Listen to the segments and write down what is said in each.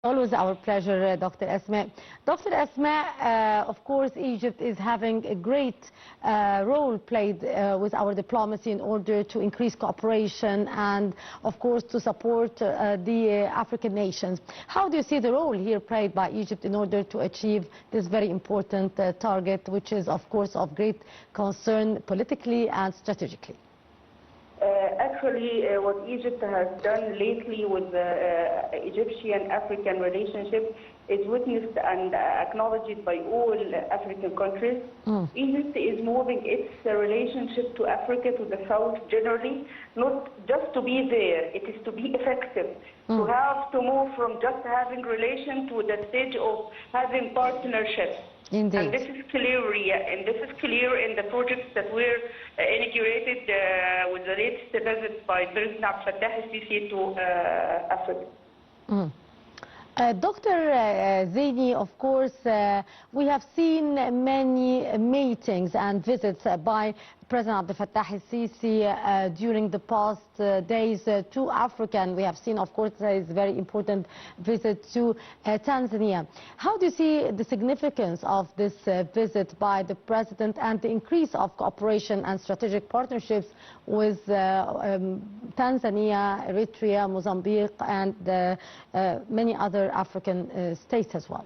Always our pleasure, Dr. Asmaa. Dr. Asmaa, of course, Egypt is having a great role played with our diplomacy in order to increase cooperation and, of course, to support the African nations. How do you see the role here played by Egypt in order to achieve this very important target, which is, of course, of great concern politically and strategically? Actually, what Egypt has done lately with the Egyptian-African relationship is witnessed and acknowledged by all African countries. Egypt is moving its relationship to Africa, to the south generally, not just to be there, it is to be effective. To have to move from just having relation to the stage of having partnerships. Indeed. And this is clear, in the projects that were inaugurated with the latest visit by President Abdel Fattah el-Sisi to Africa. Dr. Elzieny, of course, we have seen many meetings and visits by President Abdel Fattah el-Sisi during the past days to Africa, and we have seen, of course, his very important visit to Tanzania. How do you see the significance of this visit by the President and the increase of cooperation and strategic partnerships with Tanzania, Eritrea, Mozambique, and many other African states as well?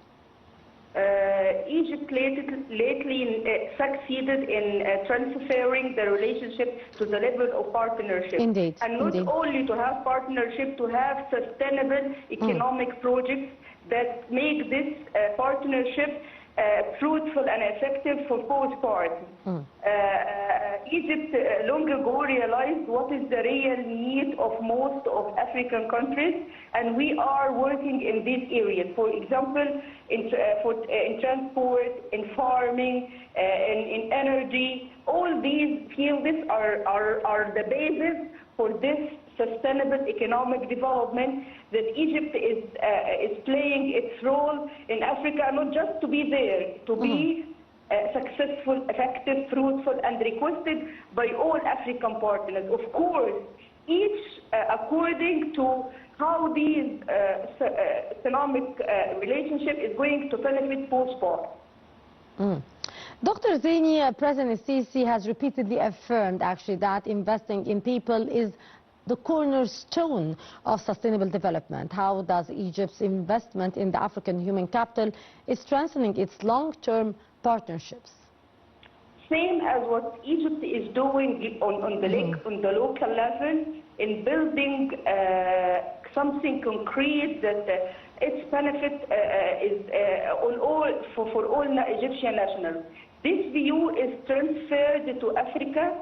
Egypt lately succeeded in transferring the relationship to the level of partnership. Indeed. And not only to have partnership, to have sustainable economic projects that make this partnership fruitful and effective for both parties. Egypt long ago realized what is the real need of most of African countries, and we are working in these areas. For example, in transport, in farming, in energy. All these fields are the basis for this sustainable economic development that Egypt is playing its role in Africa, not just to be there, to be successful, effective, fruitful, and requested by all African partners. Of course, each according to how these economic relationship is going to benefit both parties. Dr. Elzieny, President Sisi has repeatedly affirmed actually that investing in people is the cornerstone of sustainable development. How does Egypt's investment in the African human capital is strengthening its long-term partnerships? Same as what Egypt is doing on the local level in building something concrete that its benefit is for all Egyptian nationals. This view is transferred to Africa.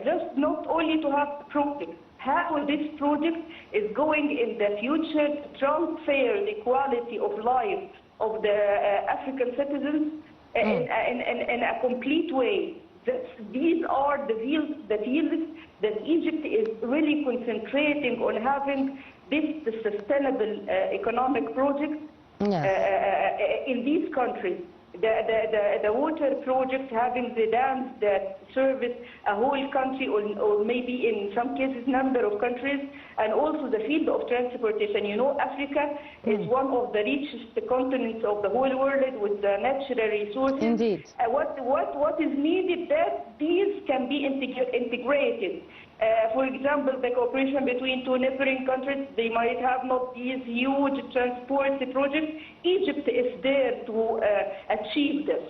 Just not only to have projects, how this project is going in the future transfer the quality of life of the African citizens in a complete way. These are the fields that Egypt is really concentrating on, having this sustainable economic projects in these countries. The water project, having the dams that service a whole country or maybe in some cases number of countries, and also the field of transportation. You know, Africa is one of the richest continents of the whole world with the natural resources. Indeed. What is needed that these can be integrated. For example, the cooperation between two neighboring countries, they might have not these huge transport projects. Egypt is there to achieve this.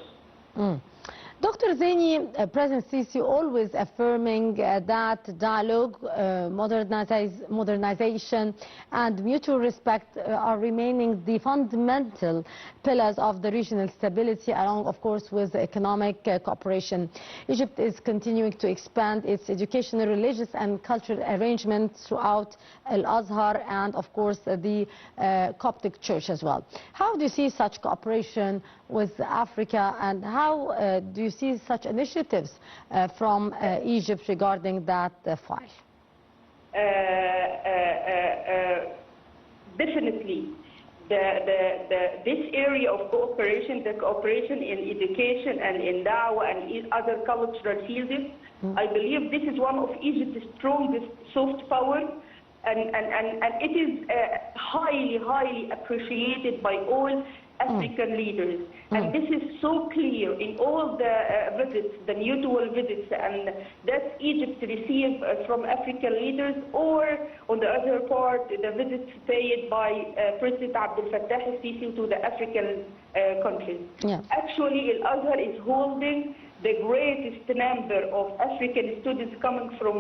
Dr. Elzieny, President Sisi always affirming that dialogue, modernization and mutual respect are remaining the fundamental pillars of the regional stability, along, of course, with economic cooperation. Egypt is continuing to expand its educational, religious and cultural arrangements throughout Al-Azhar and, of course, the Coptic Church as well. How do you see such cooperation with Africa, and how do you see such initiatives from Egypt regarding that file? Definitely. This area of cooperation, the cooperation in education and in dawah and in other cultural fields, I believe this is one of Egypt's strongest soft power and it is highly appreciated by all African leaders. And this is so clear in all the visits, the mutual visits, and that Egypt receives from African leaders, or on the other part, the visits paid by President Abdel Fattah el-Sisi to the African countries. Yeah. Actually, Al-Azhar is holding the greatest number of African students coming from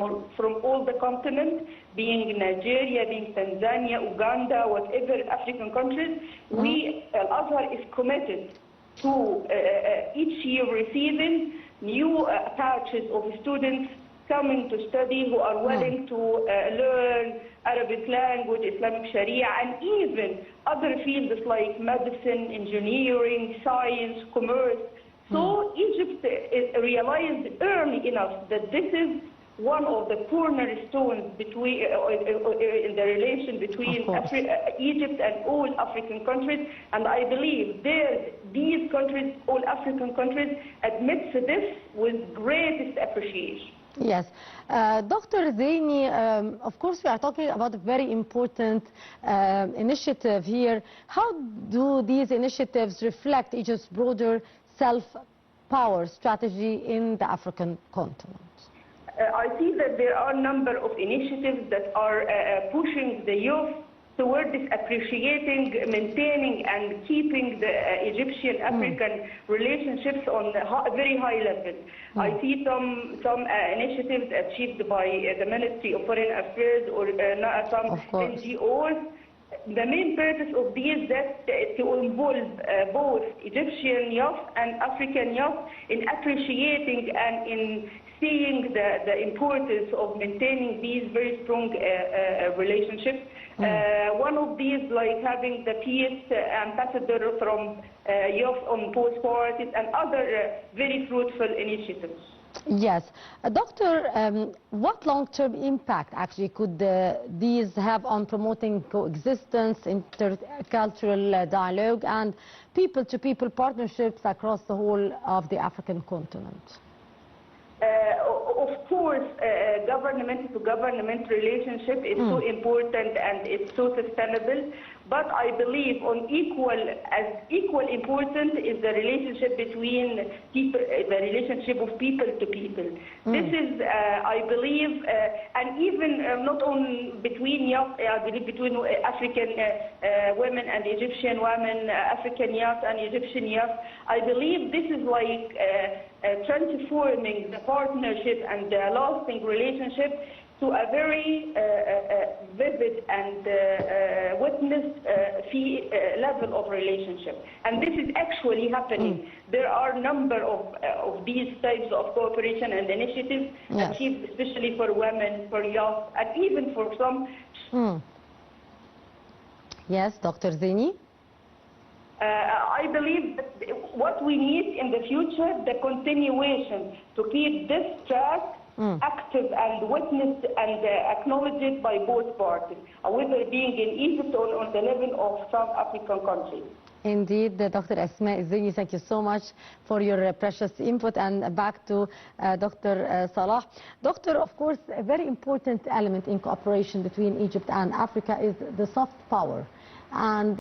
all the continent, being Nigeria, being Tanzania, Uganda, whatever African countries. Al-Azhar is committed to each year receiving new batches of students coming to study who are willing to learn Arabic language, Islamic Sharia, and even other fields like medicine, engineering, science, commerce. So Egypt realized early enough that this is one of the cornerstones between in the relation between Egypt and all African countries, and I believe these countries, all African countries, admit to this with greatest appreciation. Yes. Dr. Elzieny, of course we are talking about a very important initiative here. How do these initiatives reflect Egypt's broader self-power strategy in the African continent? I see that there are a number of initiatives that are pushing the youth toward this appreciating, maintaining, and keeping the Egyptian-African relationships on a very high level. I see some initiatives achieved by the Ministry of Foreign Affairs or some NGOs. The main purpose of these is that to involve both Egyptian youth and African youth in appreciating and in seeing the importance of maintaining these very strong relationships. One of these, like having the peace ambassador from youth on both parties, and other very fruitful initiatives. Yes. Doctor, what long-term impact actually could these have on promoting coexistence, intercultural dialogue, and people-to-people partnerships across the whole of the African continent? Of course, government-to-government relationship is so important and it's so sustainable. But I believe equal important is the relationship between people, the relationship of people to people. This is, I believe, and even not only between I believe between African women and Egyptian women, African youth and Egyptian youth. I believe this is like transforming the partnership and the lasting relationship to a very vivid and witnessed level of relationship. And this is actually happening. There are a number of these types of cooperation and initiatives achieved, especially for women, for youth, and even for some. Yes, Dr. Elzieny? I believe that what we need in the future, the continuation to keep this track active and witnessed and acknowledged by both parties, whether being in Egypt or on the level of South African countries. Indeed, Dr. Asmaa Elzieny, thank you so much for your precious input. And back to Dr. Salah. Doctor, of course, a very important element in cooperation between Egypt and Africa is the soft power. And